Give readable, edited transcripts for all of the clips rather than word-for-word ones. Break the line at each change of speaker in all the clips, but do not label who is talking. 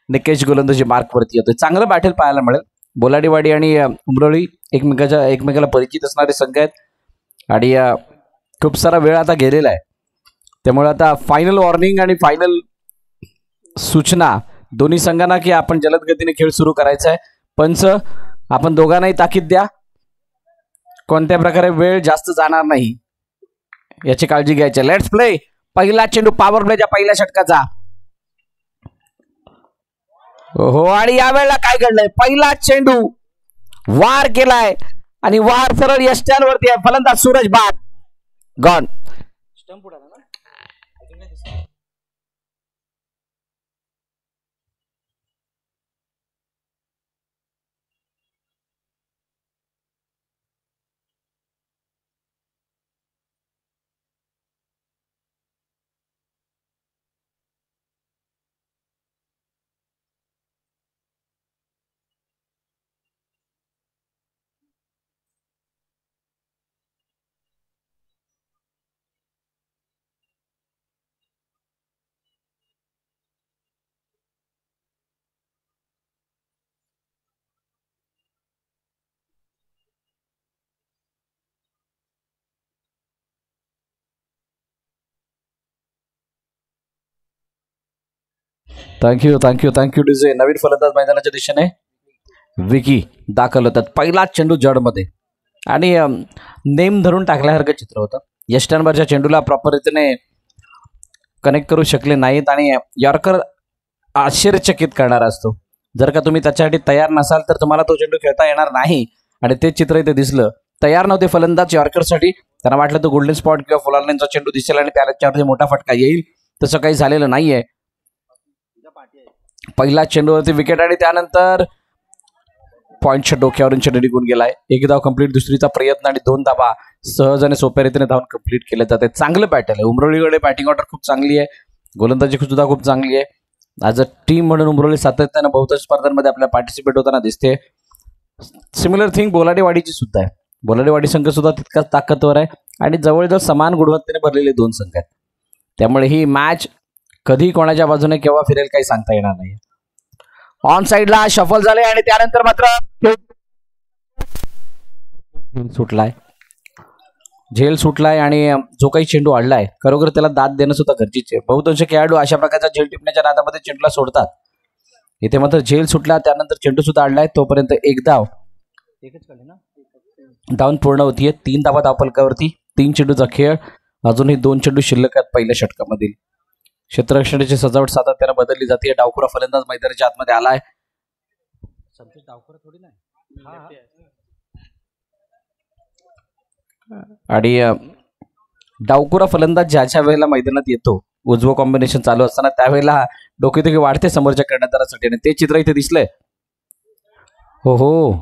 निकेश गोलंदाजी मार्क वरती येतोय. चांगलं बॅटल पाहायला मिळेल. बोलाडीवाडी आणि उमरोळी एकमेकाला परिचित असणारे संघ आहेत आणि खूप सारा वेळ आता गेलेला आहे. त्यामुळे आता फायनल वॉर्निंग आणि फायनल सूचना दोन्ही संघांना की आपण जलद गतीने खेळ सुरू करायचा आहे. पंच आपण दोघांनाही ताकीद द्या. कोणत्या प्रकारे वेळ जास्त जाणार नाही याची काळजी घ्यायची. Let's play. पहिला चेंडू पॉवर प्लेच्या पहिल्या षटकाचा. हो आणि यावेळेला काय घडलंय? पहिला चेंडू वार केलाय आणि वार सरळ यष्ट्यांवरती आहे. फलंदाज सूरज बाद. गॉन. Thank you DJ. नवीन फलंदाज मैदानाच्या दिशेने विकी दाखल होतात. पहिला चेंडू जडमध्ये आणि नेम धरून टाकल्यासारखं चित्र होतं. यष्टांवरच्या चेंडूला प्रॉपर रीतीने कनेक्ट करू शकले नाहीत आणि यॉर्कर आश्चर्यचकित करणारा असतो. जर का तुम्ही त्याच्यासाठी तयार नसाल तर तुम्हाला तो चेंडू खेळता येणार नाही आणि ते चित्र इथे दिसलं. तयार नव्हते फलंदाज यॉर्करसाठी. त्यांना वाटलं तो गोल्डन स्पॉट किंवा फुलारचा चेंडू दिसेल आणि त्याच्यावरती मोठा फटका येईल. तसं काही झालेलं नाहीये. पहिला चेंडूवरती विकेट आणि त्यानंतर पॉइंटच्या डोक्यावरून चेंडू निघून गेलाय. एक धाव कंप्लीट. दुसरीचा प्रयत्न आणि 2 धावा सहज आणि सोप्या रीतीने धावून कंप्लीट केले जाते. चांगलं बॅटल आहे. उमरोळीकडे बॅटिंग ऑर्डर खूप चांगली आहे. गोलंदाजी सुद्धा खूप चांगली आहे. ॲज अ टीम म्हणून उमरोळी सातत्यानं बहुतेक स्पर्धांमध्ये आपल्याला पार्टिसिपेट होताना दिसते. सिमिलर थिंग बोलाडेवाडीची सुद्धा आहे. बोलाडेवाडी संघ सुद्धा तितकाच ताकदवर आहे आणि जवळजवळ समान गुणवत्तेने भरलेले 2 संघ आहेत. त्यामुळे ही मॅच कधी कोणाच्या बाजूने केव्हा फिरेल काही सांगता येणार नाही. ऑन साइडला शफल झाले आणि त्यानंतर मात्र झेल सुटलाय आणि जो काही चेंडू आडलाय खरोखर त्याला दाद देणं सुद्धा गरजेचे. बहुतांश खेळाडू अशा प्रकारचा झेल टिपण्याच्या नादामध्ये चेंडूला सोडतात. इथे मात्र झेल सुटला त्यानंतर चेंडू सुद्धा आडलाय. तोपर्यंत एक धाव डाऊन पूर्ण होतीये. 3 धावा धावफलकावरती. 3 चेंडूचा खेळ. अजूनही 2 चेंडू शिल्लक आहेत पहिल्या षटकामधील. क्षेत्ररक्षणाची सजावट सातत्याने बदलली जाते. डावखुरा फलंदाज मैदानाच्या आतमध्ये आलाय. संतोष डावखुरा थोडी नाही आणि डावखुरा फलंदाज ज्याच्या वेळेला मैदानात येतो उजवं कॉम्बिनेशन चालू असताना त्यावेळेला डोकेदुखी वाढते समोरच्या कर्णधारासाठी आणि ते चित्र इथे दिसलंय. हो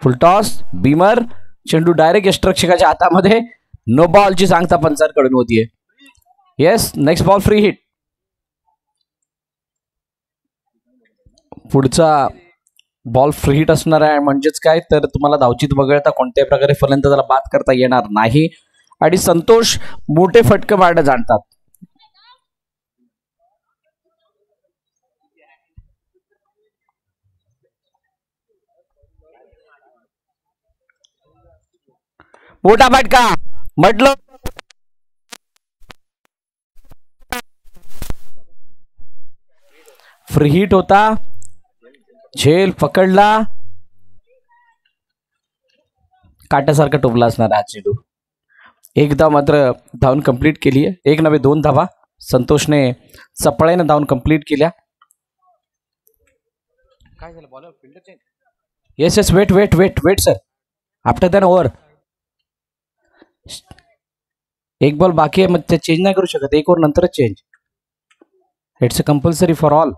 फुलटॉस बीमर. चेंडू डायरेक्ट यष्टरक्षकाच्या हातामध्ये. नो बॉलची सांगता पंचांकडून होतीये. Yes next ball free hit. पुढचा बॉल फ्री हिट असणार आहे. म्हणजेच काय तर तुम्हाला धावचीत वगळता कोणत्याही प्रकारे फलंदाजाला बाद करता येणार नाही आणि संतोष मोठे फटके मारणं जाणतात. मोठा फटका म्हटलं. फ्री हिट होता. झेल पकडला. काट्यासारखा टोपला असणार हा चेंडू. एकदा मात्र धावून कंप्लीट केली आहे. 1 नव्हे 2 धावा संतोषने चपळाईने धावून कंप्लीट केल्या. काय झालं bowler fielder change. Yes wait sir. After then over. एक बॉल बाकी आहे. मग ते चेंज नाही करू शकत. 1 ओव्हर नंतरच change. It's a compulsory for all.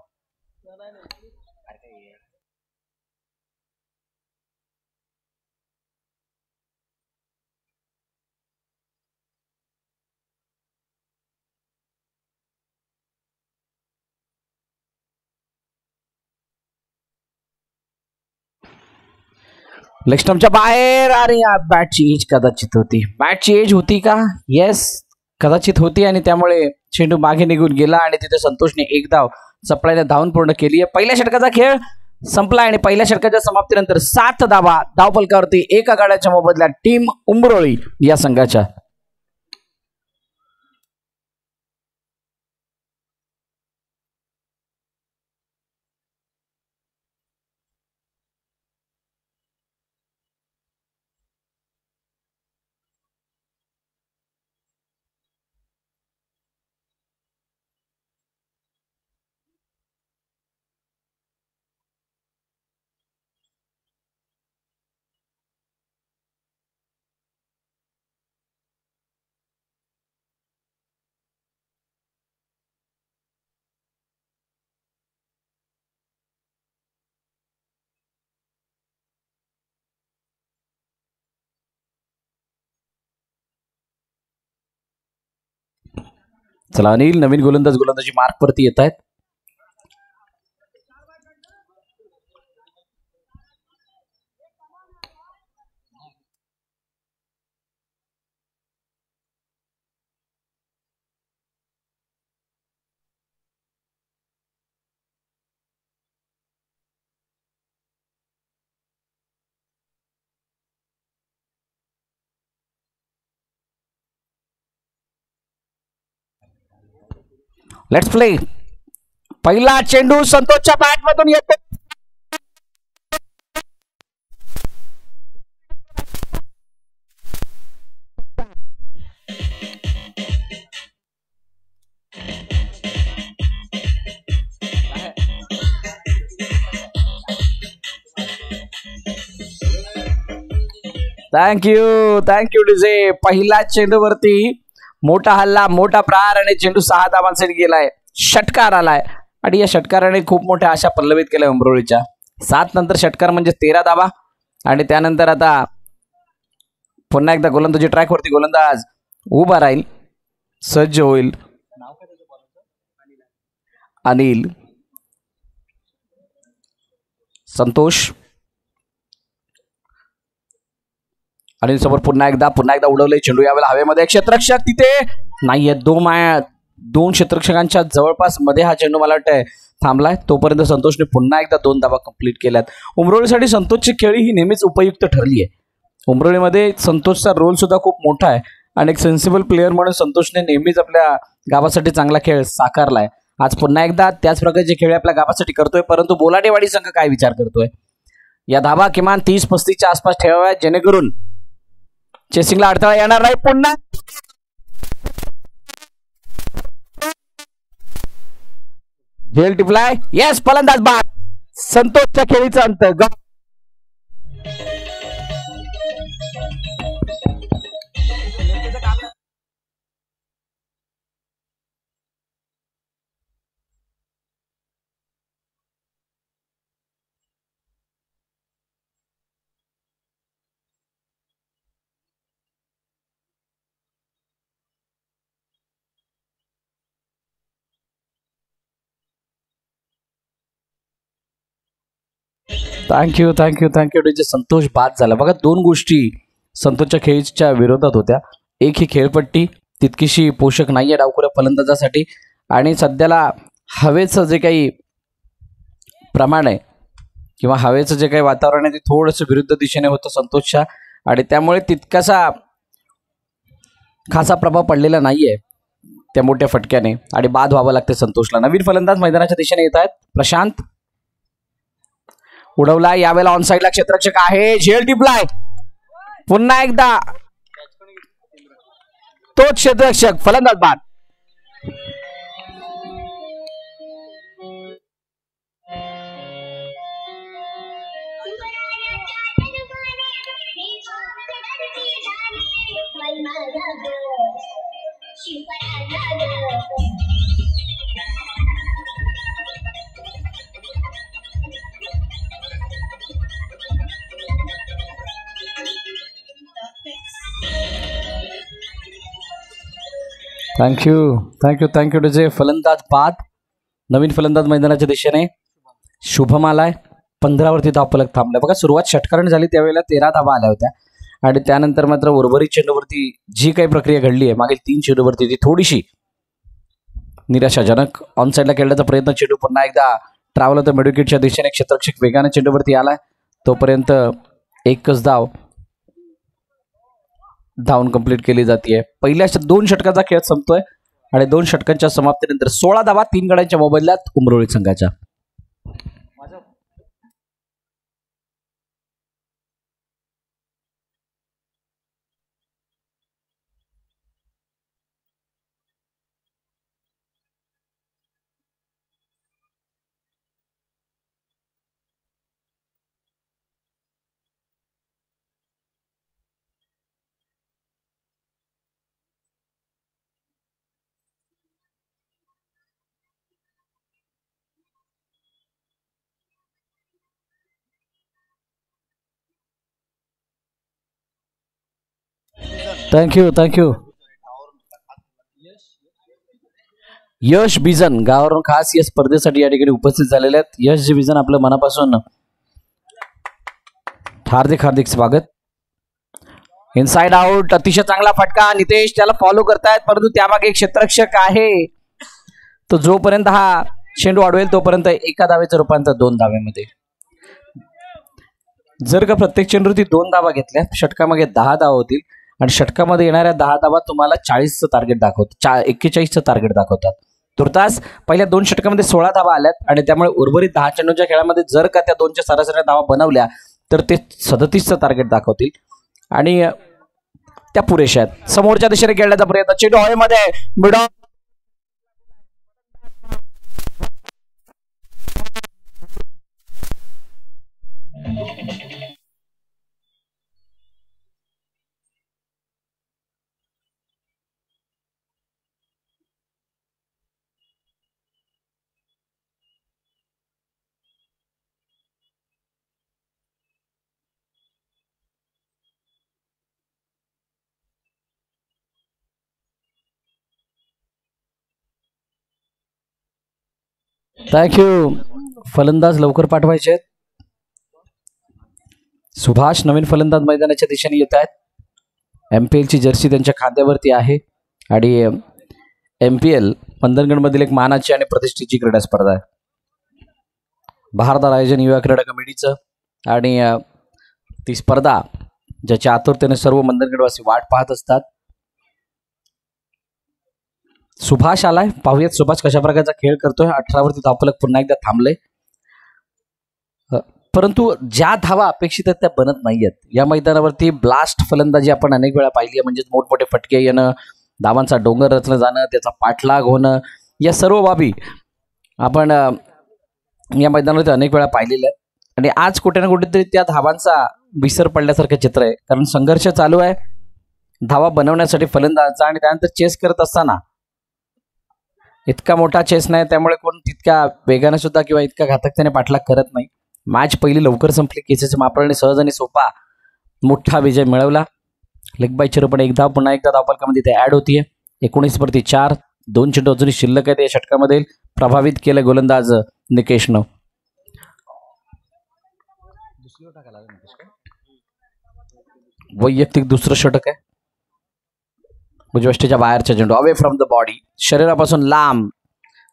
Leg स्टंपच्या बाहेर आणि बॅटची एज कदाचित होती. बॅटची एज होती का? येस कदाचित होती आणि त्यामुळे चेंडू मागे निघून गेला आणि तिथे संतोषने एक धाव सप्लायने धावून पूर्ण केली आहे. पहिल्या षटकाचा खेळ संपला आणि पहिल्या षटकाच्या समाप्तीनंतर 7 धावा धावफलकावरती एका गाड्याच्या मोबदल्यात टीम उंबरोळी या संघाच्या. चला अनिल, नवीन गोलंदाजी मार्क वरती येत आहेत. Let's play. पहिला चेंडू संतोषच्या बॅट मधून येतो. Thank you DJ. पहिला चेंडूवरती मोठा हल्ला, मोठा प्रहार आणि चेंडू 6 धावांसाठी गेलाय. षटकार आलाय आणि या षटकाराने खूप मोठ्या आशा पल्लवित केल्या उंबरोळीच्या. 7 नंतर षटकार म्हणजे 13 धावा आणि त्यानंतर आता पुन्हा एकदा गोलंदाजी ट्रॅकवरती गोलंदाज उभा राहील, सज्ज होईल. अनिल, संतोष, अनिल समोर पुन्हा एकदा उडवलंय चेंडू. यावेळेला हवेमध्ये क्षेत्ररक्षक तिथे नाहीये. 2 क्षेत्ररक्षकांच्या जवळपास मध्ये हा चेंडू मला वाटतंय थांबलाय. तोपर्यंत संतोषने पुन्हा एकदा 2 धावा कंप्लीट केल्यात. उंबरोळीसाठी संतोषची खेळी ही नेहमीच उपयुक्त ठरली आहे. उंबरोळीमध्ये संतोषचा रोल सुद्धा खूप मोठा आहे आणि एक सेन्सिबल प्लेअर म्हणून संतोषने नेहमीच आपल्या गावासाठी चांगला खेळ साकारलाय. आज पुन्हा एकदा त्याच प्रकारचे खेळ आपल्या गावासाठी करतोय. परंतु बोलाटेवाडी संघ काय विचार करतोय, या धावा किमान 30-35च्या आसपास ठेवाव्या जेणेकरून चेसिंगला अडथळा येणार नाही. पुन्हा झेल टिपलाय. येस, फलंदाज बाद. संतोषच्या खेळीचा अंत. Thank you DJ. संतोष बाद झाला. बघा, 2 गोष्टी संतोषच्या खेळीच्या विरोधात होत्या. एक ही खेळपट्टी तितकीशी पोषक नाहीये डावखुऱ्या फलंदाजासाठी आणि सध्याला हवेचं जे काही प्रमाण आहे किंवा हवेचं जे काही वातावरण आहे ते थोडंसं विरुद्ध दिशेने होतं संतोषच्या आणि त्यामुळे तितकासा खासा प्रभाव पडलेला नाहीये त्या मोठ्या फटक्याने आणि बाद व्हावं लागते संतोषला. नवीन फलंदाज मैदानाच्या दिशेने येत आहेत. प्रशांत उडवला. यावेळेला ऑन साइडला क्षेत्ररक्षक आहे. झेल टिपलाय. पुन्हा एकदा तोच क्षेत्ररक्षक. फलंदाज बाद. Thank you DJ. फलंदाज बाद. नवीन फलंदाज मैदानाच्या दिशेने शुभम आलाय. 15 वरती धावफलक थांबलाय. बघा, सुरुवात षटकाराने झाली त्यावेळेला 13 धावा आल्या होत्या आणि त्यानंतर मात्र उर्वरित चेंडूवरती जी काही प्रक्रिया घडली आहे मागील 3 चेंडूवरती ती थोडीशी निराशाजनक. ऑन साईडला खेळण्याचा प्रयत्न, चेंडू पुन्हा एकदा ट्रॅव्हल होतं मेडुकिटच्या दिशेने. क्षेत्ररक्षक वेगाने चेंडूवरती आलाय, तोपर्यंत एकच धावून कंप्लीट केली जाते. पहिल्या 2 षटकाचा खेळ संपतोय आणि 2 षटकांच्या समाप्तीनंतर 16 धावा 3 गड्यांच्या मोबदल्यात उमरोळी संघाच्या. थँक्यू. यश बिजन गावावरून खास या स्पर्धेसाठी या ठिकाणी उपस्थित झालेले आहेत. यश बिजन, आपलं मनापासून हार्दिक स्वागत. इनसाइड आउट, अतिशय चांगला फटका. नितेश त्याला फॉलो करतायत, परंतु त्यामागे एक क्षेत्ररक्षक आहे. तो जोपर्यंत हा चेंडू अडवेल तोपर्यंत एका धावेचं रूपांतर 2 धावेमध्ये. जर का प्रत्येक चेंडूवरती 2 धावा घेतल्या, षटकामागे 10 धावा होतील आणि षटकामध्ये येणाऱ्या 10 धावा तुम्हाला 40चं टार्गेट दाखवतात, 41चं टार्गेट दाखवतात. तुर्तास पहिल्या 2 षटकामध्ये 16 धावा आल्यात आणि त्यामुळे उर्वरित 10 चेंडूच्या खेळामध्ये जर का त्या 2च्या सरासरी धावा बनवल्या तर ते 37चं टार्गेट दाखवतील आणि त्या पुरेशा आहेत. समोरच्या दिशेने खेळण्याचा प्रयत्न, चेंडू हवेमध्ये, मिड ऑफ. थँक्यू. फलंदाज लवकर पाठवायचे आहेत. सुभाष नवीन फलंदाज मैदानाच्या दिशेने येत आहेत. MPL ची जर्सी त्यांच्या खांद्यावरती आहे आणि MPL मंदनगडमधील एक मानाची आणि प्रतिष्ठेची क्रीडा स्पर्धा आहे. भारदार आयोजन युवा क्रीडा कमिटीचं आणि ती स्पर्धा ज्याच्या आतुरतेने सर्व मंदनगडवासी वाट पाहत असतात. सुभाष आलाय, पाहूयात सुभाष कशा प्रकारचा खेळ करतोय. 18 वरती धावफलक पुन्हा एकदा थांबले, परंतु ज्या धावा अपेक्षित आहेत त्या बनत नाहीयेत. या मैदानावरती ब्लास्ट फलंदाजी आपण अनेक वेळा पाहिली आहे, म्हणजेच मोठमोठे फटके येणं, धावांचा डोंगर रचलं जाणं, त्याचा पाठलाग होणं, या सर्व बाबी आपण या मैदानावरती अनेक वेळा पाहिलेल्या आहेत. आणि आज कुठे ना कुठेतरी त्या धावांचा विसर पडल्यासारखं चित्र आहे, कारण संघर्ष चालू आहे धावा बनवण्यासाठी फलंदाजाचा. आणि त्यानंतर चेस करत असताना इतका मोठा चेस नाही, त्यामुळे कोण तितक्या वेगाने सुद्धा किंवा इतक्या घातकतेने पाठलाग करत नाही. मॅच पहिली लवकर संपली. केसेच्या मापळने सहज आणि सोपा मोठा विजय मिळवला. लेग बाय चिरपणे एक धाव पुन्हा एकदा धावफलकामध्ये ते ऍड होतीये. 19 वरती 4, 2 चेंडू अजूनही शिल्लक आहेत. या षटकामध्ये प्रभावित केलं गोलंदाज निकेशनं. वैयक्तिक दुसरं षटक आहे. उजव्या बाहेरचा चेंडू, अवे फ्रॉम द बॉडी, शरीरापासून लांब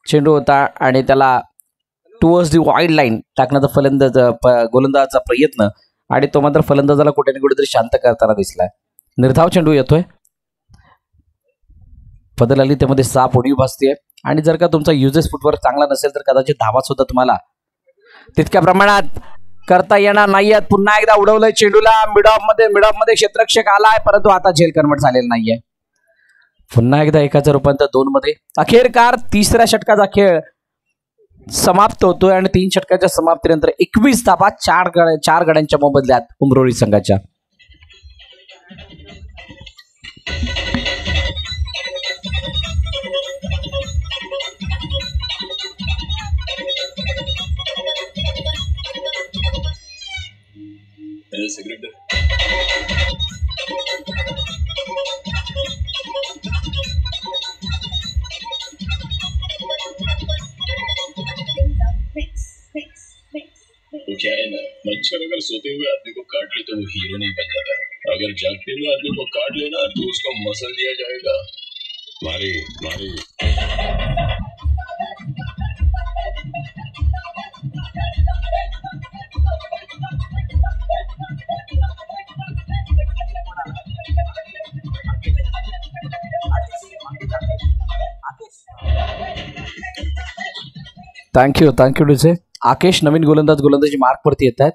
चेंडू होता आणि त्याला टुवर्ड्स दी वाईड लाईन टाकण्याचा गोलंदाजाचा प्रयत्न, आणि तो मात्र फलंदाजाला कुठे ना कुठेतरी शांत करताना दिसलाय. निर्धाव चेंडू येतोय. फदल अली त्यामध्ये 6 उडी भासते. आणि जर का तुमचा युजेस फुटवर्क चांगला नसेल तर कदाचित धावा सुद्धा तुम्हाला तितक्या प्रमाणात करता येणार नाहीयेत. पुन्हा एकदा उडवलंय चेंडूला मिड ऑफ मध्ये क्षेत्ररक्षक आलाय, परंतु आता झेल कन्वर्ट झालेला नाहीये. पुन्हा एकदा 1चं रूपांतर 2 मध्ये. अखेरकार 3ऱ्या षटकाचा खेळ समाप्त होतोय आणि 3 षटकाच्या समाप्तीनंतर 21 धावा 4 गड्यांच्या मोबदल्यात उमरोळी संघाच्या.
तो क्या है ना, मच्छर अगर सोते हुए आदमी को काट ले तो वो हीरो नहीं बन जाता. अगर जागते हुए आदमी को काट लेना तो उसको मसल दिया जाएगा. मारे
थँक्यू डीजे. आकेश नवीन गोलंदाजी मार्क वरती येत आहेत.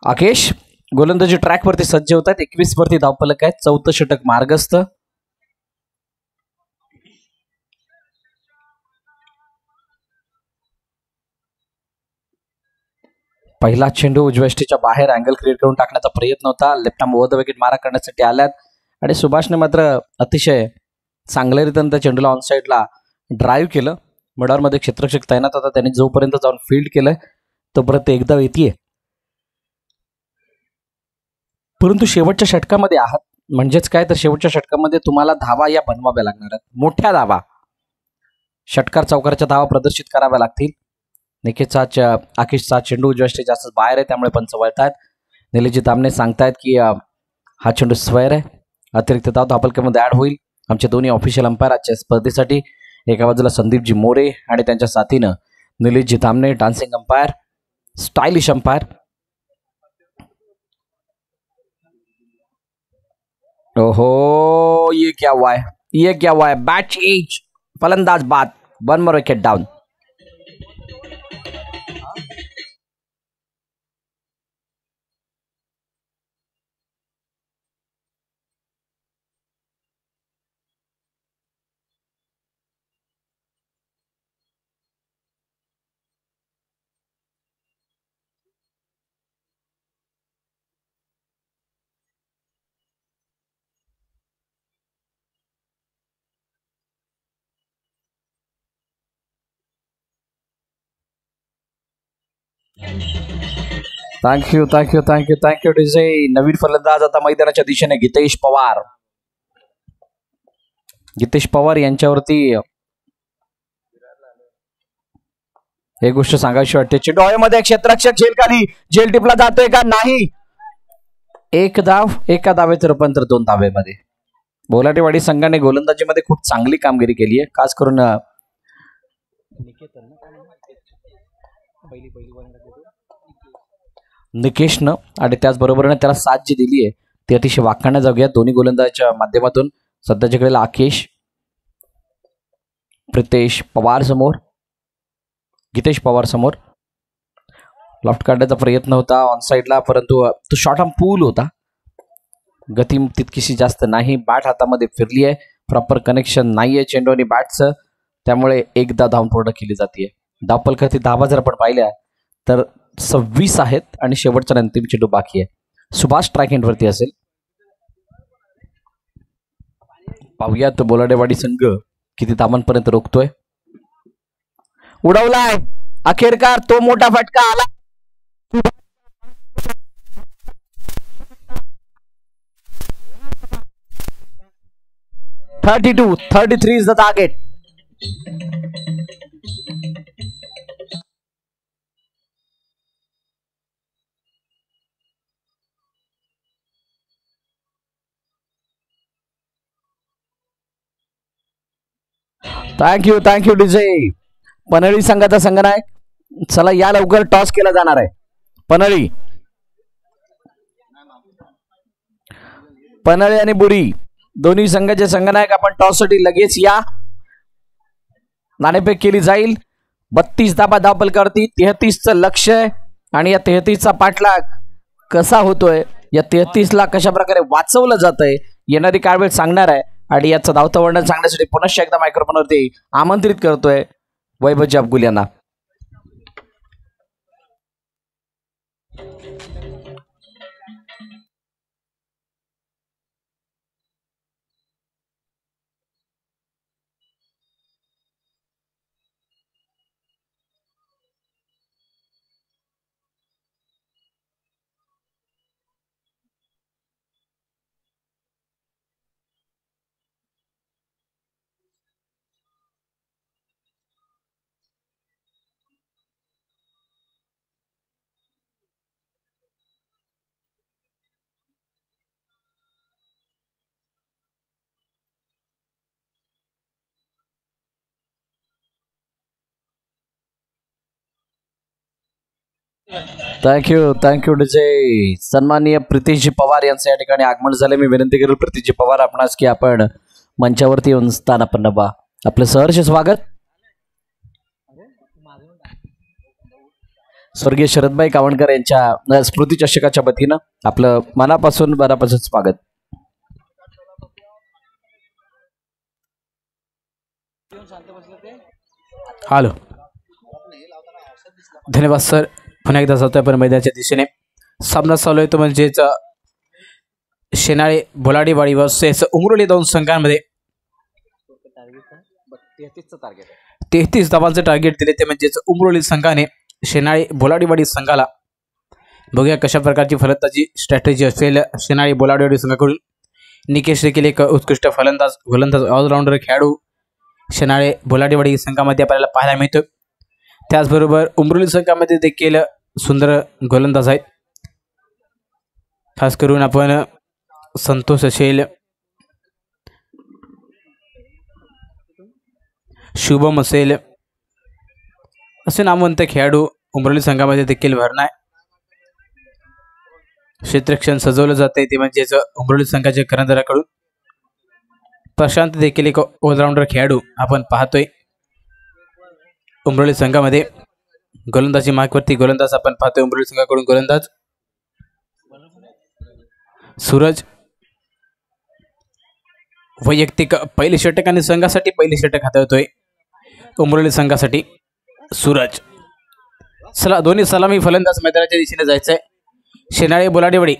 आकेश गोलंदाजी ट्रॅक वरती सज्ज होत आहेत. 21 वरती धावफलक आहेत. 4थं षटक मार्गस्थ. पहिला चेंडू उजव्या बाहेर अँगल क्रिएट करून टाकण्याचा प्रयत्न होता. Left arm over the wicket मारा करण्यासाठी आल्यात आणि सुभाषने मात्र अतिशय चांगल्यारीत्या त्या चेंडूला ऑन साईडला ड्राईव्ह केलं. मिडॉरमध्ये क्षेत्ररक्षक तैनात होता. त्यांनी जोपर्यंत जाऊन फील्ड केलं तोपर्यंत एकदा येते. परंतु शेवटच्या षटकामध्ये आहात म्हणजेच काय तर शेवटच्या षटकामध्ये तुम्हाला धावा या बनवाव्या लागणार आहेत. मोठ्या धावा, षटकार चौकाराच्या धावा प्रदर्शित कराव्या लागतील. निकेशचा आकेशचा चेंडू उजव्या जास्त बाहेर आहे त्यामुळे पंच वळतायत. निलेशजी तामणे सांगतायत की हा चेंडू स्क्वेअर आहे. अतिरिक्त धाव धावफलकामध्ये ऍड होईल. आमचे दोन्ही ऑफिशियल अंपायर आजच्या स्पर्धेसाठी एका बाजूला संदीपजी मोरे आणि त्यांच्या साथीनं Nileshji Tamane dancing umpire, stylish umpire. ओहो ये क्या हुआ है बैट चेंज, फलंदाज बाद, 1 more wicket down. Thank you DJ. नवीन फलंदाज आता मैदानाच्या दिशेने गितेश पवार यांच्यावरती एक गोष्ट सांगायची वाटते. चेंडू हवेमध्ये, क्षेत्ररक्षक झेल खाली, झेल टिपला जातोय का नाही. एक धाव, एका धावेचं रूपांतर 2 धावेमध्ये. बोलाटेवाडी संघाने गोलंदाजीमध्ये खूप चांगली कामगिरी केली आहे. खास करून निकेशनं आणि त्याचबरोबरीने त्याला साथ जी दिली आहे ती अतिशय वाखाणण्याजोगी आहे. दोन्ही गोलंदाजाच्या माध्यमातून सध्याच्या घडीला आकेश गितेश पवार समोर लॉफ्ट काढण्याचा प्रयत्न होता ऑन साईडला, परंतु तो शॉर्ट आर्म पूल होता. गती तितकीशी जास्त नाही. बॅट हातामध्ये फिरली आहे. प्रॉपर कनेक्शन नाहीये चेंडू आणि बॅटचं, त्यामुळे एकदा धावून पूर्ण केली जाते. धावफलकाची धावा जर आपण पाहिल्या तर 26 आहेत आणि शेवटचा अंतिम चेंडू बाकी आहे. सुभाष स्ट्राईक एंडवरती असेल. पाहूयात बोलाडेवाडी संघ किती धावांपर्यंत रोखतोय. उडवलाय अखेरकार तो मोठा फटका आला. 33 is the target. Thank you DJ. पनळी संघाचा संघनायक, चला या लवकर टॉस केला जाणार आहे. पनळी आणि बुरी दोन्ही संघाचे संघनायक, आपण टॉससाठी लगेच या. नाणेफेक केली जाईल. 32 धाबा धावफलकावरती. 33चं लक्ष आहे आणि या 33चा पाठलाग कसा होतोय, या 33ला कशा प्रकारे वाचवलं जातंय येणारी काळवेळ सांगणार आहे. आणि याचं धावतं वर्णन सांगण्यासाठी पुनश्च एकदा मायक्रोफोनवरती आमंत्रित करतोय वैभवजी अब्गुल यांना. Thank you DJ. सन्माननीय प्रितीशजी पवार यांचं या ठिकाणी आगमन झाले. मी विनंती करेल प्रितीशजी पवार आपणास की आपण मंचावरती येऊन स्थान आपण नभा. आपलं सहर्ष स्वागत. स्वर्गीय शरदभाई कावणकर यांच्या स्मृती चषकाच्या वतीनं आपलं मनापासून स्वागत. हॅलो, धन्यवाद सर. पुन्हा एकदा जातोय आपण मैदानाच्या दिशेने. सामना चालू आहे तो म्हणजेच शेनाळे बोलाडीवाडी वर्सेस उमरोली दोन संघांमध्ये 33 धावांचं टार्गेट दिले. ते म्हणजेच उमरोली संघाने शेनाळे बोलाडीवाडी संघाला. बघूया कशा प्रकारची फलंदाजी स्ट्रॅटेजी असेल शेनाळे बोलाडीवाडी संघाकडून. निकेश देखील एक उत्कृष्ट गोलंदाज ऑलराऊंडर खेळाडू शेनाळे बोलाडीवाडी संघामध्ये आपल्याला पाहायला मिळतो. त्याचबरोबर उमरोली संघामध्ये देखील सुंदर गोलंदाज आहेत. खास करून आपण संतोष असेल, शुभम असेल असे नामवंत खेळाडू उमरोली संघामध्ये देखील भरणा आहे. क्षेत्ररक्षण सजवलं जाते ते म्हणजेच उमरोली संघाच्या करंदराकडून. प्रशांत देखील एक ऑलराऊंडर खेळाडू आपण पाहतोय उमरोली संघामध्ये. गोलंदाजी मार्कवरती गोलंदाज आपण पाहतोय उमरोली संघाकडून. गोलंदाज सूरज. वैयक्तिक पहिली षटक आणि संघासाठी पहिली षटक हाताळतोय उमरोली संघासाठी सूरज. चला, दोन्ही सलामी फलंदाज मैदानाच्या दिशेने जायचंय. शेनाळे बोलाडीवाडी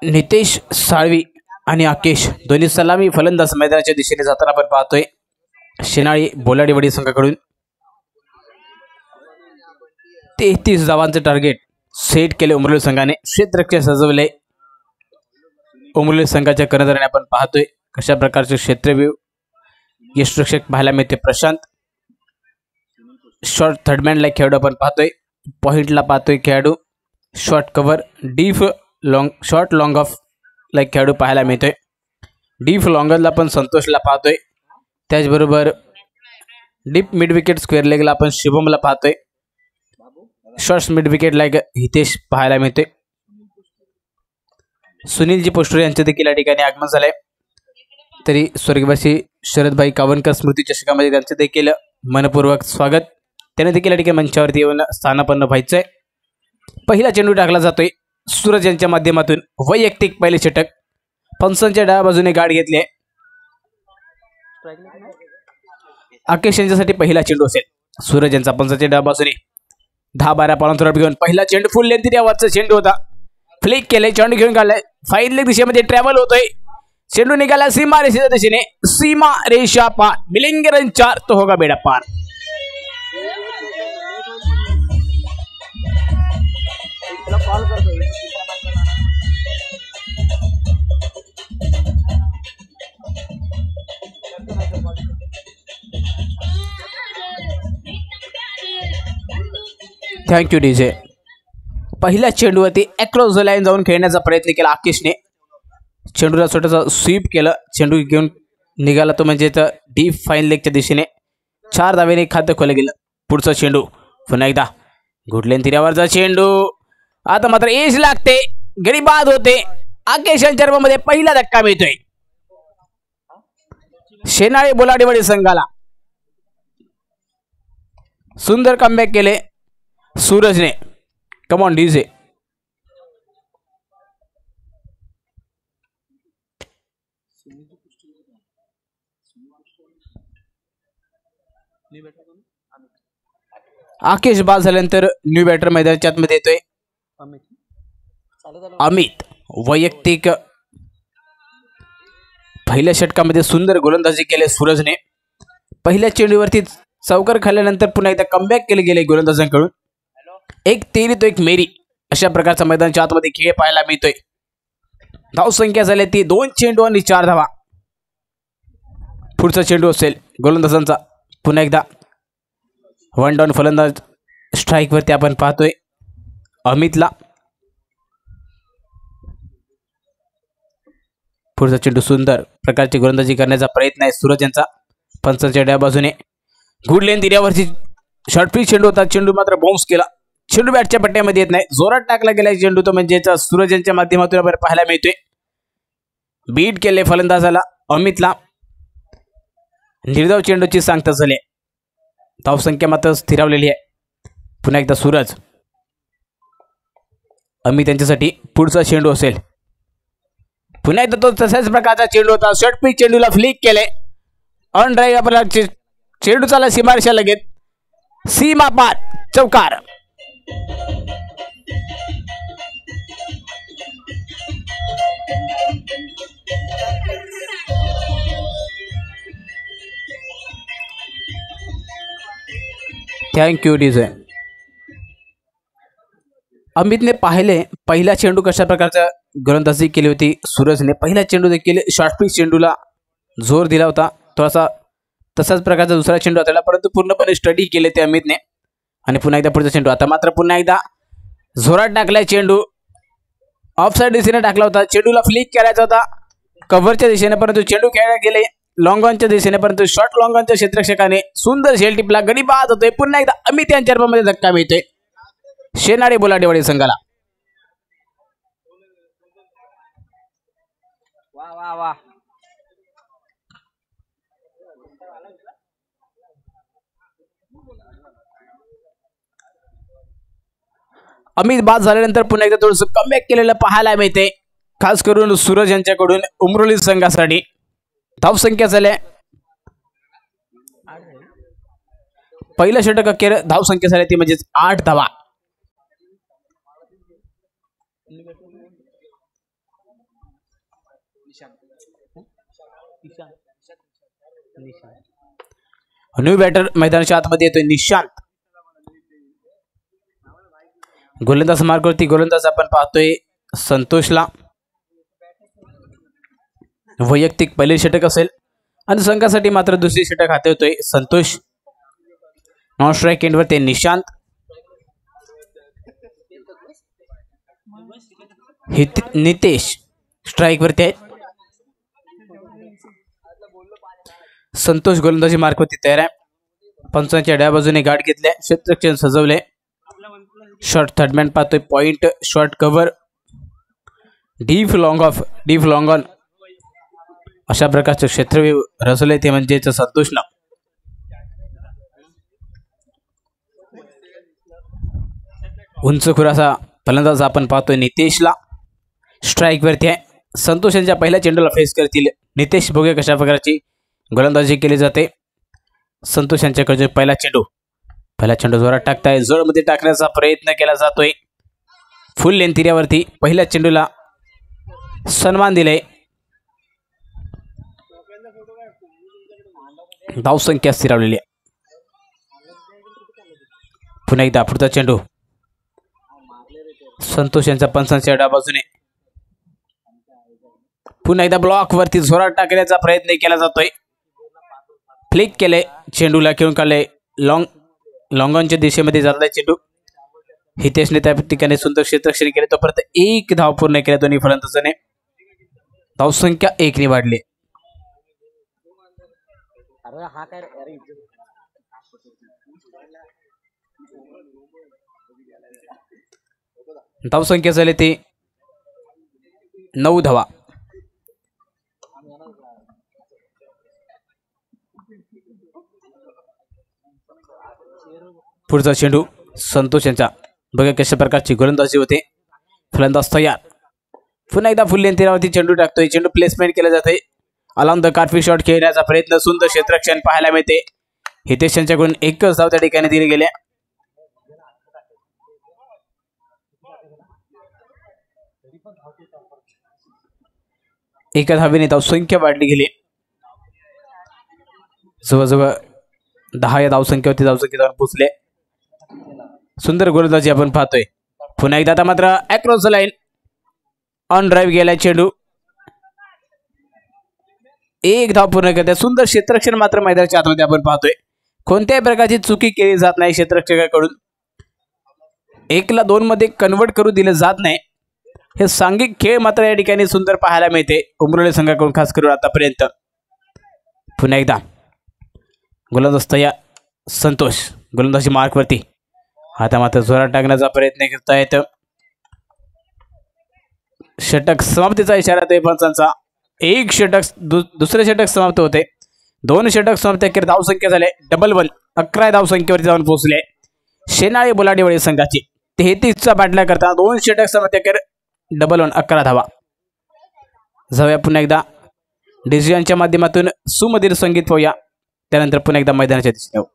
नितेश साळवी आणि आकेश दोन्ही सलामी फलंदाज मैदानाच्या दिशेने जाताना आपण पाहतोय शेनाळी बोलाडीवाडी संघाकडून. 33 धावांचं टार्गेट सेट केले उमरोली संघाने. क्षेत्ररक्षण सजवले उमरोली संघाच्या कर्णधाराने आपण पाहतोय कशा प्रकारचे क्षेत्रव्यूह यष्टरक्षक पाहायला मिळते. प्रशांत शॉर्ट थर्डमॅनला खेळाडू आपण पाहतोय. पॉइंटला पाहतोय खेळाडू. Short cover deep long short long of ला खेळाडू पाहायला मिळतोय. डीप लॉंगरला आपण संतोषला पाहतोय. त्याचबरोबर डीप मिड विकेट स्क्वेअर लेगला आपण शुभमला पाहतोय. शॉर्ट मिड विकेटला एक हितेश पाहायला मिळतोय. सुनीलजी पोस्टर यांचे देखील या ठिकाणी आगमन झालंय. तरी स्वर्गवासी शरदभाई कावणकर स्मृती चषकामध्ये त्यांचे देखील मनपूर्वक स्वागत. त्याने देखील या ठिकाणी मंचावरती येऊन स्थानापन्न व्हायचंय. पहिला चेंडू टाकला जातोय सूरज यांच्या माध्यमातून. वैयक्तिक पहिले षटक. पंचांच्या डाव्या बाजूने गाठ घेतली आहे. आकेश यांच्यासाठी पहिला चेंडू असेल. सूरज यांचा पंचांच्या डाव्या बाजूने 10-12 पानांतर घेऊन पहिला चेंडू फुल लेंथ यावरचा चेंडू होता. फ्लिक केले, चेंडू घेऊन काढलाय. फाईन लेग दिशेमध्ये ट्रॅव्हल होतोय. चेंडू निघाला सीमा रेषेच्या दिशेने. सीमा रेषा पार. मिलिंग रन 4 तो होगा बेड़ा पार. Thank you DJ. पहिल्या चेंडूवरती अक्रॉस द लाईन जाऊन खेळण्याचा प्रयत्न केला आकेशने. चेंडूला छोटासा स्वीप केलं. चेंडू घेऊन निघाला तो म्हणजे डीप फाईन लेगच्या दिशेने. 4 धावेने खातं खोलं गेलं. पुढचा चेंडू पुन्हा एकदा घुटलेन तिऱ्यावरचा चेंडू. आता मात्र एज लागते, गडी बाद होते. आकेश यांच्या मध्ये पहिला धक्का मिळतोय शेनाळे बोलाडीवाडी संघाला. सुंदर कमबॅक केले सूरजने. Come on DJ. आकेश बाद झाल्यानंतर न्यू बॅटर मैदानाच्या आतमध्ये येतोय अमित. वैयक्तिक पहिल्या षटकामध्ये सुंदर गोलंदाजी केले सूरजने. पहिल्या चेंडूवरती चौकार खाल्ल्यानंतर पुन्हा एकदा कमबॅक केले गेले गोलंदाजांकडून. एक तेरी तो एक मेरी अशा प्रकारचा मैदानाच्या आतमध्ये खेळ पाहायला मिळतोय. धावसंख्या झाली ती 2 चेंडू आणि 4 धावा. पुढचा चेंडू असेल गोलंदाजांचा. पुन्हा एकदा वन डाऊन फलंदाज स्ट्राईकवरती आपण पाहतोय अमितला.
पुढचा चेंडू सुंदर प्रकारची गोलंदाजी करण्याचा प्रयत्न आहे सूरज यांचा. पंचांच्या डाव्या बाजूने गुड लेन दिल्यावरची शॉर्ट पिच चेंडू होता. चेंडू मात्र बाउन्स केला. चेंडू बॅटच्या पट्ट्यामध्ये येत नाही. जोरात टाकला गेला चेंडू तो म्हणजे सूरज यांच्या माध्यमातून आपण पाहायला मिळतोय. बीट केले फलंदाजाला अमितला. निर्धाव चेंडूची सांगता झाली. धावसंख्या मात्र स्थिरावलेली आहे. पुन्हा एकदा सूरज. अमित यांच्यासाठी पुढचा चेंडू असेल. पुन्हा एकदा तो तशाच प्रकारचा चेंडू होता. शॉर्ट पिच चेंडूला फ्लिक केले. ऑन ड्राईव्ह आपला चेंडू चाला सीमारेषा लगेच सीमा पार चौकार. Thank you DJ. अमितने पाहिले पहिला चेंडू कशा प्रकारचा गोलंदाजी केली होती. सूरजने पहिला चेंडू देखील शॉर्ट पिच चेंडूला जोर दिला होता. थोडासा तसाच प्रकारचा दुसरा चेंडू हाताळला परंतु पूर्णपणे स्टडी केले ते अमितने. आणि पुन्हा एकदा पुढचा चेंडू. आता मात्र पुन्हा एकदा जोरात टाकलाय चेंडू. ऑफसाइड दिशेने टाकला होता. चेंडूला फ्लिक करायचा होता कव्हरच्या दिशेने परंतु चेंडू खेळला गेले लॉंग ऑनच्या दिशेने परंतु शॉर्ट लॉंग ऑनच्या क्षेत्ररक्षकाने सुंदर शेल टिपला. गडी बाद होतोय. पुन्हा एकदा अमित यांच्या मध्ये धक्का मिळतोय शेनाडे बोलाडेवाडी संघाला.
वा वा वा.
अमित बाद झाल्यानंतर पुन्हा एकदा थोडंसं कमबॅक केलेलं पाहायला मिळते खास करून सूरज यांच्याकडून उमरोली संघासाठी. धावसंख्या झाल्या पहिलं षटक अखेर धावसंख्या झाली ती म्हणजेच 8 धावा. न्यू बॅटर मैदानाच्या आतमध्ये येतोय निशांत. गोलंदाज मार्गावरती गोलंदाज आपण पाहतोय संतोषला. वैयक्तिक पहिले षटक असेल आणि संघासाठी मात्र दुसरी षटक हाती होतोय संतोष. नॉन स्ट्राईक एंडवर ते निशांत. नितेश स्ट्राईक वरती आहे. संतोष गोलंदाजी मार्गावरती तयार आहे. पंचांच्या डाव्या बाजूने गाठ घेतल्या. क्षेत्ररक्षण सजवले. शॉर्ट थर्डमॅन पाहतोय. Point short cover deep long on अशा प्रकारचे क्षेत्र रचले ते म्हणजेच संतोषनं. उंच खुरासा फलंदाज आपण पाहतोय नितेशला. स्ट्राईक वरती आहे. संतोष यांच्या पहिल्या चेंडूला फेस करतील नितेश. बघूया कशा प्रकारची गोलंदाजी केली जाते. संतोष यांच्याकडे पहिला चेंडू जोरात टाकताय. जळमध्ये टाकण्याचा प्रयत्न केला जातोय. फुल लेंथ एरियावरती पहिल्या चेंडूला सन्मान दिले. धावसंख्या स्थिरावलेली आहे. पुन्हा एकदा पुढचा चेंडू. संतोष यांच्या पंचांच्या डाव्या बाजूने पुन्हा एकदा ब्लॉक वरती जोरात टाकण्याचा प्रयत्न केला जातोय. फ्लिक केले. चेंडूला खेळून काढले. लॉंग ऑनच्या दिशेमध्ये जातलाय चेंडू. हितेशने त्या ठिकाणी सुंदर क्षेत्ररक्षण केले. तोपर्यंत 1 धाव पूर्ण केल्या दोन्ही फलंदाजाने. धावसंख्या 1 ने वाढली. धावसंख्या झाली ती 9 धावा. पुढचा चेंडू संतोष यांचा. बघा कशा प्रकारची गोलंदाजी होते. फलंदाज तयार. पुन्हा एकदा फुल लेंथवरती चेंडू टाकतोय. चेंडू प्लेसमेंट केला जाते. अलॉंग द कार्फी शॉट खेळण्याचा प्रयत्न. सुंदर क्षेत्ररक्षण पाहायला मिळते. हितेश यांच्याकडून 1च धाव त्या ठिकाणी दिली गेल्या. एका धावेने धावसंख्या वाढली गेली. जवळजवळ 10 या धावसंख्येवरती धावसंख्या जाऊन पोहोचले. सुंदर गोलंदाजी आपण पाहतोय. पुन्हा एकदा आता मात्र across the line on drive गेलाय चेंडू. 1 धाव पूर्ण करते. सुंदर क्षेत्ररक्षण मात्र मैदानाच्या आतमध्ये आपण पाहतोय. कोणत्याही प्रकारची चुकी केली जात नाही क्षेत्ररक्षकाकडून. 1 ला 2 मध्ये कन्वर्ट करू दिले जात नाही. हे सांघिक खेळ मात्र या ठिकाणी सुंदर पाहायला मिळते उमरोली संघाकडून, खास करून आतापर्यंत. पुन्हा एकदा गोलंदाज तयार, संतोष गोलंदाजी मार्कवरती, आता मात्र जोरात टाकण्याचा प्रयत्न करतायत. षटक समाप्तीचा इशारा आहे पंचांचा. एक षटक दुसरे षटक समाप्त होते, 2 षटक समाप्त अखेर धावसंख्या झाले डबल 1. 11 धावसंख्येवरती जाऊन पोहोचले शेनाळी बोलाडीवाडी संघाची. 33चा बाटला करता 2 षटक समाप्त अखेर डबल 1, 11 धावा. जाऊया पुन्हा एकदा डिजियांच्या माध्यमातून सुमधुर संगीत पाहूया, त्यानंतर पुन्हा एकदा मैदानाच्या दिशेने येऊ.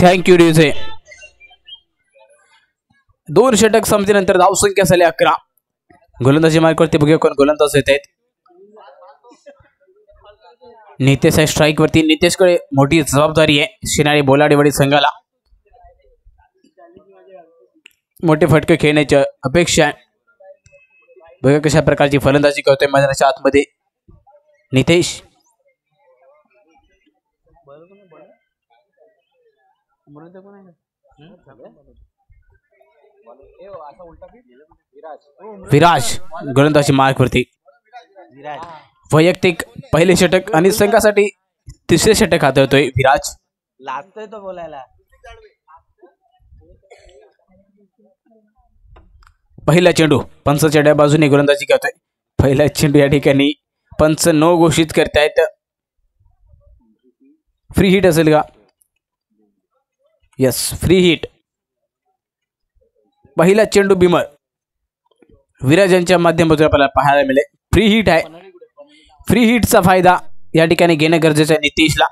Thank you DJ. 2 षटक संपल्यानंतर धावसंख्या झाली 11. गोलंदाजी मार्कवरती बघूया कोण गोलंदाज येत आहेत. नितेश आहे स्ट्राईक वरती. नितेशकडे मोठी जबाबदारी आहे शिनाळी बोलाडीवाडी संघाला. मोठे फटके खेळण्याची अपेक्षा आहे. बघा कशा प्रकारची फलंदाजी करतोय मैदानाच्या आतमध्ये नितेश. विराज गोलंदाजी मार्कवरती. वैयक्तिक पहिले षटक आणि संघासाठी 3रे षटक हाताळतोय विराज.
लागतोय तो बोलायला.
पहिला चेंडू पंचच्या डाव्या बाजूने गोलंदाजी करतोय. पहिला चेंडू या ठिकाणी पंच नो घोषित करतायत. फ्री हिट असेल का? Yes, free hit. पहिला चेंडू बिमर विराज यांच्या माध्यमातून आपल्याला पाहायला मिळेल. फ्री हिट आहे. फ्री हिटचा फायदा या ठिकाणी घेणं गरजेचं आहे नितेशला.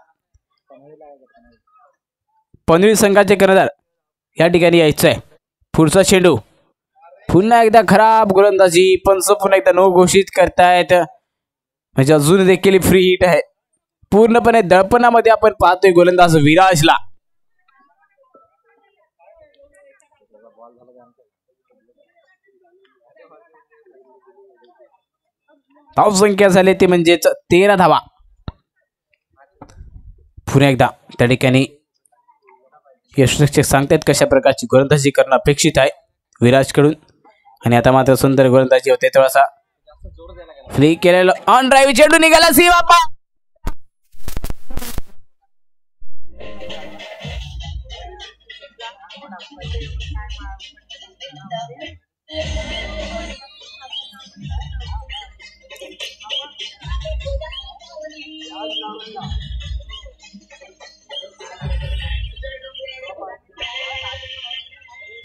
पनवेल संघाचे कर्णधार या ठिकाणी यायचं आहे. पुढचा चेंडू पुन्हा एकदा खराब गोलंदाजी, पंच पुन्हा एकदा नो घोषित करतायत. म्हणजे अजून देखील फ्री हिट आहे. पूर्णपणे दळपणामध्ये आपण पाहतोय गोलंदाज विराजला. धावसंख्या झाली ती म्हणजेच 13 धावा. पुन्हा एकदा त्या ठिकाणी यशरक्षक सांगतायत कशा प्रकारची गोलंदाजी करणं अपेक्षित आहे विराजकडून. आणि आता मात्र सुंदर गोलंदाजी होते. थोडासा फ्री केलेला ऑन ड्राईव्ह चेंडू निघाला सीमा पार.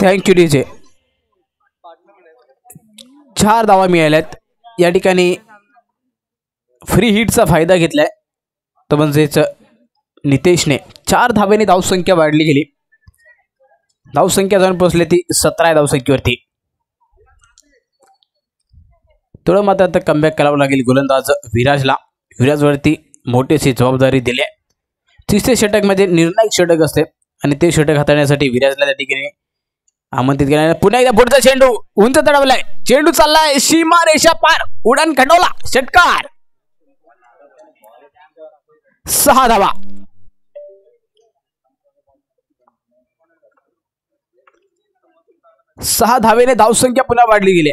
Thank you DJ. 4 धावा मिळाल्यात. या ठिकाणी फ्री हिटचा फायदा घेतलाय तो म्हणजेच नितेशने. 4 धावेने धावसंख्या वाढली गेली. धावसंख्या जाऊन पोहोचली ती 17 धावसंख्येवरती. थोडं मात्र आता कमबॅक करावं लागेल गोलंदाज विराजला. विराजवरती मोठीशी जबाबदारी दिली आहे. 3रे षटक मध्ये निर्णायक षटक असते आणि ते षटक हाताळण्यासाठी विराजला त्या ठिकाणी आमंत्रित केल्याने पुन्हा एकदा पुढचा चेंडू उंच चढवलाय. चेंडू चाललाय सीमा रेषा पार, उडान खंडवला, षटकार. 6 धावा. सहा धावेने धावसंख्या पुन्हा वाढली गेली.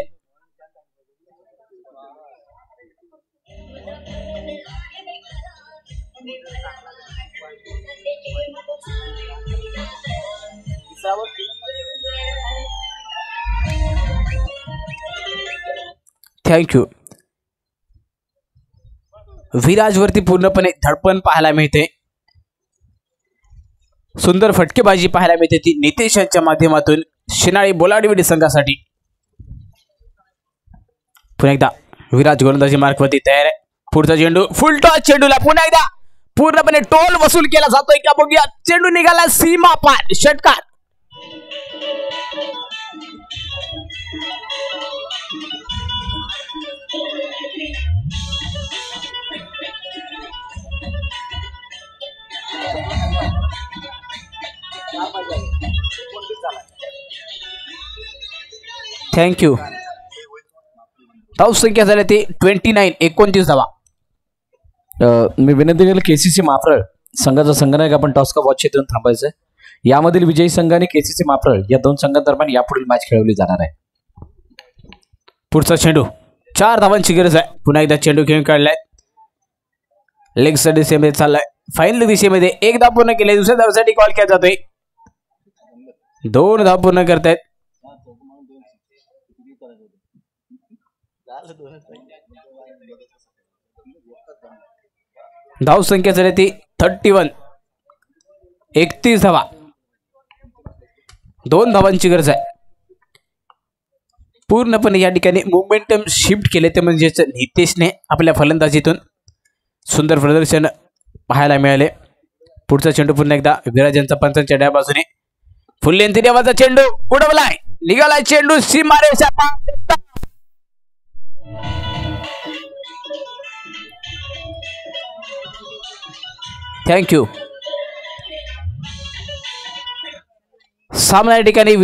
थँक्यू. विराजवरती पूर्णपणे धडपण पाहायला मिळते. सुंदर फटकेबाजी पाहायला मिळते ती नितेश यांच्या माध्यमातून शिनाळी बोलाडीवाडी संघासाठी. पुन्हा एकदा विराज गोलंदाजी मार्कवरती तयार आहे. पुढचा चेंडू फुल टॉस चेंडूला पुन्हा एकदा पूर्णपणे टोल वसूल केला जातोय का बघूया. चेंडू निघाला सीमा पार, षटकार. थँक्यू. धावसंख्या झाली ती 29, 29 धावा.
मी विनंती केली केसीसी माफरळ संघाचा संघनायक आपण टॉस का वॉच देऊन थांबायचंय. यामधील विजयी संघ आणि केसीसी माफरळ या दोन संघांदरम्यान यापुढील मॅच खेळवली जाणार आहे.
पुढचा चेंडू 4 धावांची गरज आहे. पुन्हा एकदा चेंडू घेऊन काढलाय. लेगच्या दिशेमध्ये चाललाय. फायनल दिशेमध्ये 1 धाव पूर्ण केले. दुसऱ्या धावासाठी कॉल केला जातोय. 2 धाव पूर्ण करतायत. धाव संख्या झाली ती 31, 31 धावा. 2 धावांची गरज आहे. पूर्णपणे या ठिकाणी मोमेंटम शिफ्ट केले ते म्हणजेच नितेशने आपल्या फलंदाजीतून सुंदर प्रदर्शन पाहायला मिळाले. पुढचा चेंडू पुन्हा एकदा विराजांचा पंचांच्या डाव्या बाजूने फुल्लेंती देवाचा चेंडू उडवलाय. निघालाय चेंडू सीमारेषा पार. थँक्यू. सामना या ठिकाणी